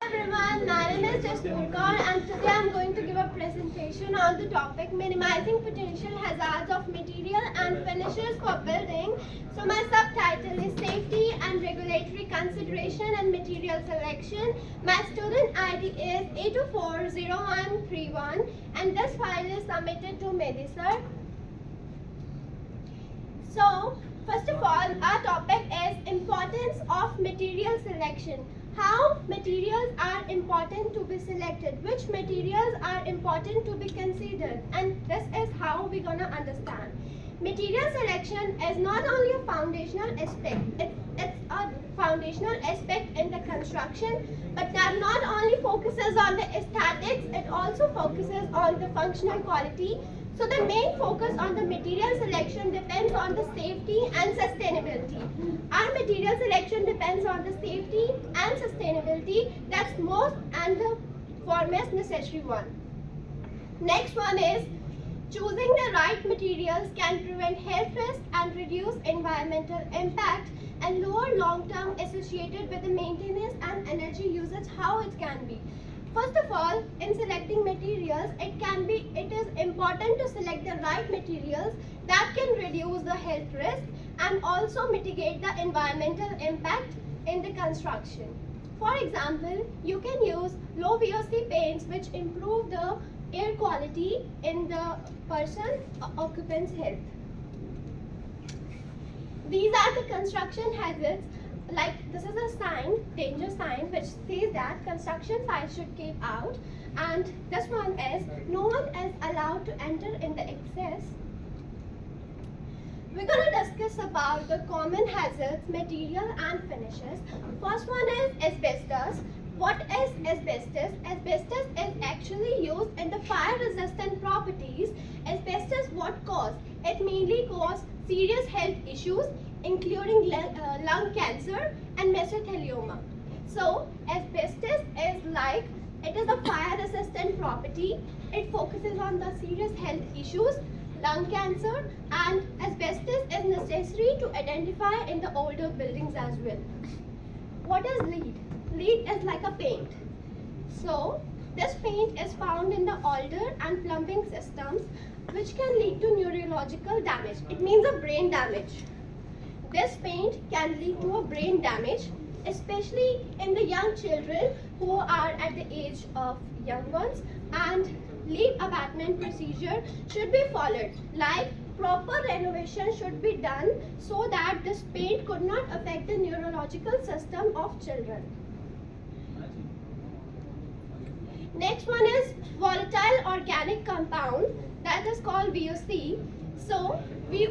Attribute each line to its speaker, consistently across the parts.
Speaker 1: Everyone, my name is Jasnoor and today I'm going to give a presentation on the topic minimizing potential hazards of material and finishes for building. So my subtitle is safety and regulatory consideration and material selection. My student ID is 8240131 and this file is submitted to Mehdi sir. So first of all, our topic is importance of material selection. How materials are important to be selected, which materials are important to be considered, and this is how we're gonna understand. Material selection is not only a foundational aspect, it's a foundational aspect in the construction, but that not only focuses on the aesthetics, it also focuses on the functional quality. So the main focus on the material selection depends on the safety and sustainability. Our material selection depends on the safety and sustainability. That's most and the foremost necessary one. Next one is choosing the right materials can prevent health risks and reduce environmental impact and lower long-term associated with the maintenance and energy usage. How it can be? First of all, in selecting materials, it is important to select the right materials that can reduce the health risk and also mitigate the environmental impact in the construction. For example, you can use low VOC paints which improve the air quality in the occupant's health. These are the construction hazards. Like this is a sign, danger sign, which says that construction sites should keep out, and this one is no one is allowed to enter in the excess. We're going to discuss about the common hazards, material and finishes. First one is asbestos. What is asbestos? Asbestos is actually used in the fire resistant properties. Asbestos what cause? It mainly causes serious health issues including lung cancer and mesothelioma. So asbestos is it is a fire resistant property. It focuses on the serious health issues, lung cancer, and asbestos is necessary to identify in the older buildings as well. What is lead? Lead is like a paint. So this paint is found in the older and plumbing systems which can lead to neurological damage. It means a brain damage. This paint can lead to a brain damage, especially in the young children who are at the age of young ones, and lead abatement procedure should be followed. Like proper renovation should be done so that this paint could not affect the neurological system of children. Next one is volatile organic compound, that is called VOC. So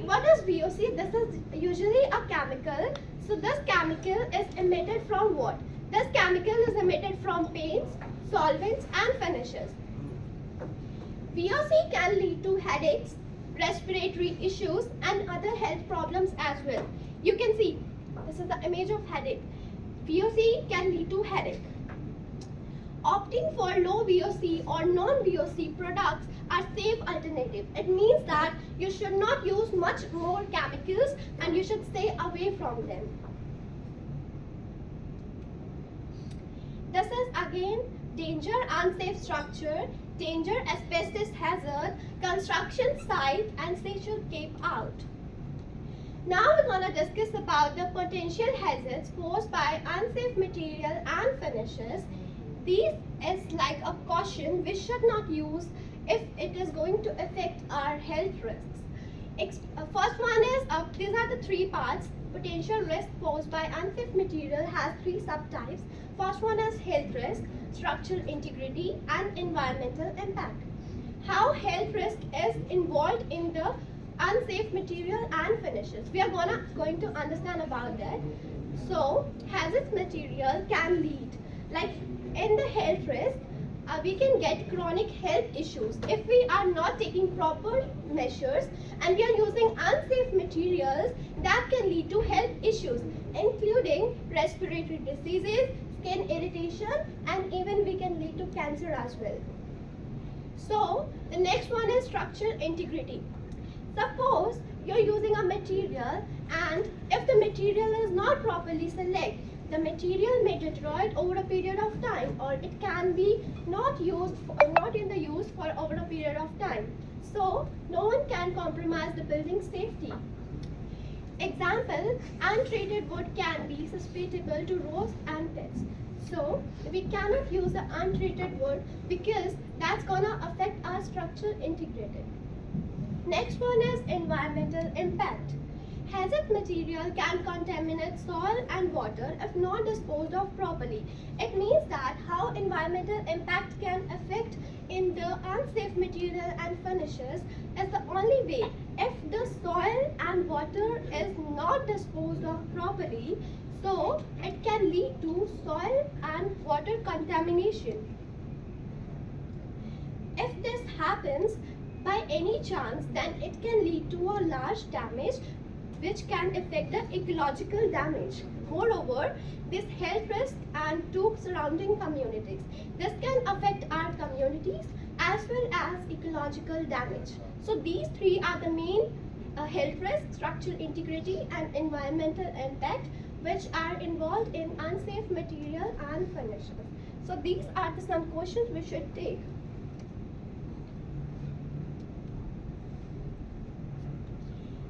Speaker 1: what is VOC? This is usually a chemical. So this chemical is emitted from what? This chemical is emitted from paints, solvents and finishes. VOC can lead to headaches, respiratory issues and other health problems as well. You can see, this is the image of headache. VOC can lead to headache. Opting for low VOC or non-VOC products are safe alternative. It means that you should not use much more chemicals and you should stay away from them. This is again danger, unsafe structure, danger, asbestos hazard, construction site and they should keep out. Now we're going to discuss about the potential hazards posed by unsafe material and finishes. These is like a caution we should not use if it is going to affect our health risks. First one is, these are the three parts. Potential risk posed by unsafe material has three subtypes. First one is health risk, structural integrity and environmental impact. How health risk is involved in the unsafe material and finishes. We are going to understand about that. So hazardous material can lead, like in the health risk, we can get chronic health issues if we are not taking proper measures and we are using unsafe materials that can lead to health issues including respiratory diseases, skin irritation and even we can lead to cancer as well. So the next one is structural integrity. Suppose you're using a material and if the material is not properly selected, The material may deteriorate over a period of time, or it can be not in the use for over a period of time. So no one can compromise the building safety. Example, untreated wood can be susceptible to rust and pests. So we cannot use the untreated wood because that's gonna affect our structural integrity. Next one is environmental impact. Hazardous material can contaminate soil and water if not disposed of properly. It means that how environmental impact can affect in the unsafe material and finishes is the only way. If the soil and water is not disposed of properly, so it can lead to soil and water contamination. If this happens by any chance, then it can lead to a large damage which can affect the ecological damage. Moreover, this health risk and to surrounding communities. This can affect our communities as well as ecological damage. So these three are the main health risk, structural integrity and environmental impact which are involved in unsafe material and finishes. So these are some questions we should take.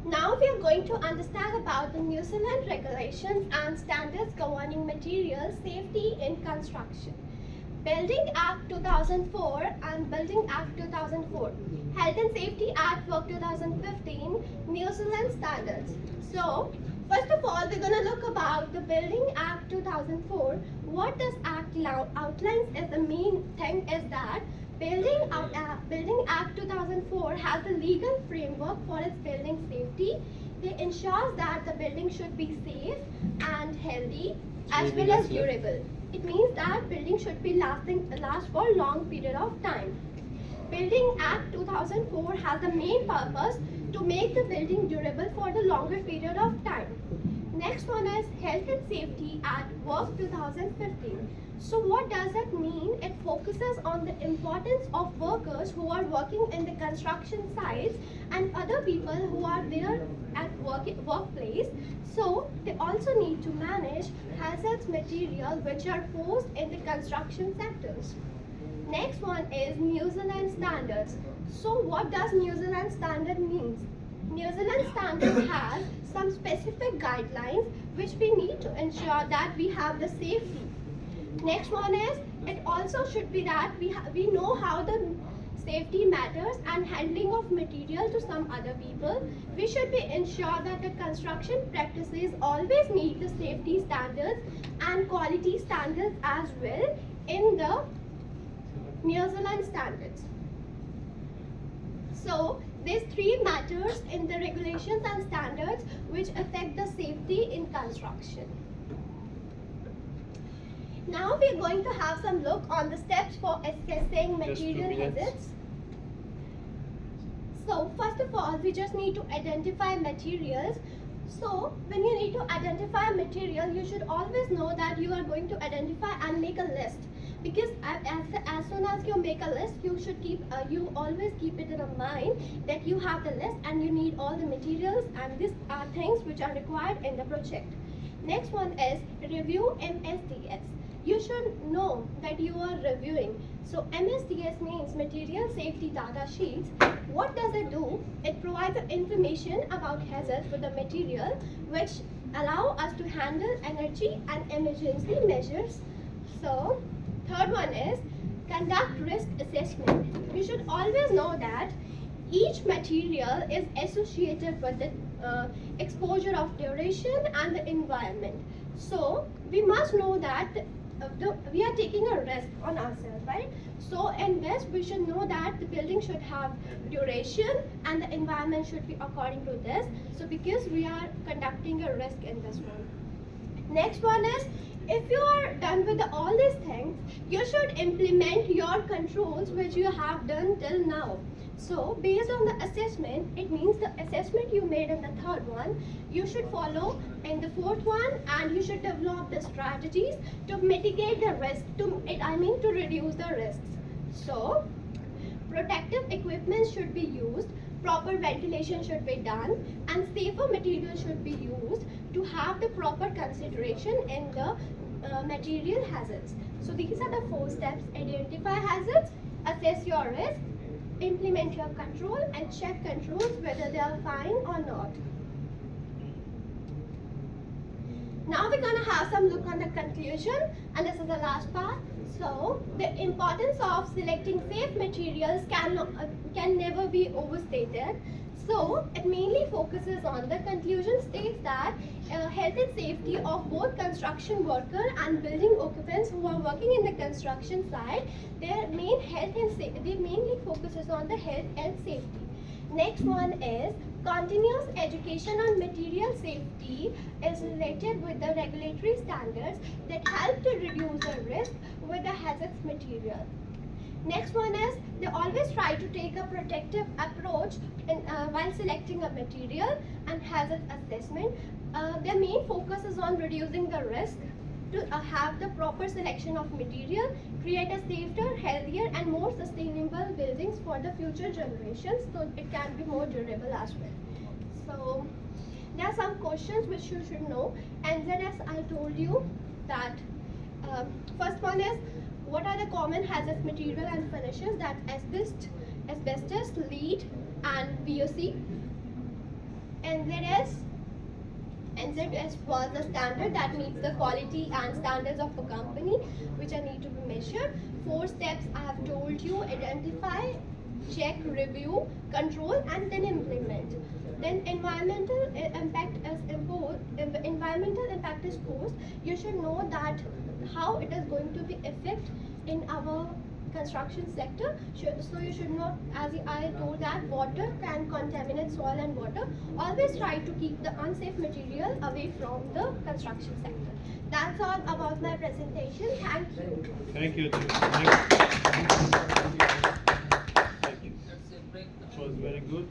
Speaker 1: Now we are going to understand about the New Zealand regulations and standards governing material safety in construction. Building Act 2004 and Building Act 2004. Health and Safety Act Work 2015, New Zealand standards. So, first of all, we're going to look about the Building Act 2004. What this act outlines is the main thing is that Building Act 2004 has the legal framework for its building safety. It ensures that the building should be safe and healthy as well as durable. It means that building should be last for a long period of time. Building Act 2004 has the main purpose to make the building durable for the longer period of time. Next one is Health and Safety Act Work 2015. So what does it mean? It focuses on the importance of workers who are working in the construction sites and other people who are there at workplace. So they also need to manage hazardous material which are posed in the construction sectors. Next one is New Zealand standards. So what does New Zealand standard means? New Zealand standard has some specific guidelines which we need to ensure that we have the safety. Next one is, it also should be that we know how the safety matters and handling of material to some other people. We should be ensure that the construction practices always meet the safety standards and quality standards as well in the New Zealand standards. So these three matters in the regulations and standards which affect the safety in construction. Now we are going to have some look on the steps for assessing material hazards. So first of all, we just need to identify materials. So when you need to identify a material, you should always know that you are going to identify and make a list. Because as soon as you make a list, you should you always keep it in mind that you have the list and you need all the materials and these are things which are required in the project. Next one is review MSDS. You should know that you are reviewing. So MSDS means Material Safety Data Sheets. What does it do? It provides information about hazards for the material which allow us to handle energy and emergency measures. So third one is conduct risk assessment. You should always know that each material is associated with the exposure of duration and the environment. So we must know that we are taking a risk on ourselves, right? So in this we should know that the building should have duration and the environment should be according to this. So because we are conducting a risk in this one. Next one is, if you are done with all these things, you should implement your controls which you have done till now. So based on the assessment, it means the assessment you made in the third one, you should follow in the fourth one, and you should develop the strategies to mitigate the risk, to reduce the risks. So protective equipment should be used proper ventilation should be done, and safer material should be used to have the proper consideration in the material hazards. So these are the 4 steps: identify hazards, assess your risk, implement your control, and check controls whether they are fine or not. Now we're going to have some look on the conclusion, and this is the last part. So the importance of selecting safe materials can never be overstated. So it mainly focuses on the conclusion states that health and safety of both construction worker and building occupants who are working in the construction site, their main health and they mainly focuses on the health and safety. Next one is continuous education on material safety is related with the regulatory standards that help to reduce the risk with the hazardous material. Next one is they always try to take a protective approach while selecting a material and hazard assessment. Their main focus is on reducing the risk to have the proper selection of material, create a safer, healthier and more sustainable buildings for the future generations, so it can be more durable as well. So there are some questions which you should know, and then as I told you that first one is what are the common hazardous material and finishes, that asbestos, lead and VOC, and there is NZS was the standard that meets the quality and standards of a company which are need to be measured. 4 steps I have told you: identify, check, review, control, and then implement. Then environmental impact is posed. You should know that how it is going to be affect in our construction sector. So you should know, as I told, that water can contaminate soil and water. Always try to keep the unsafe material away from the construction sector. That's all about my presentation. Thank you.
Speaker 2: Thank you. It was very good.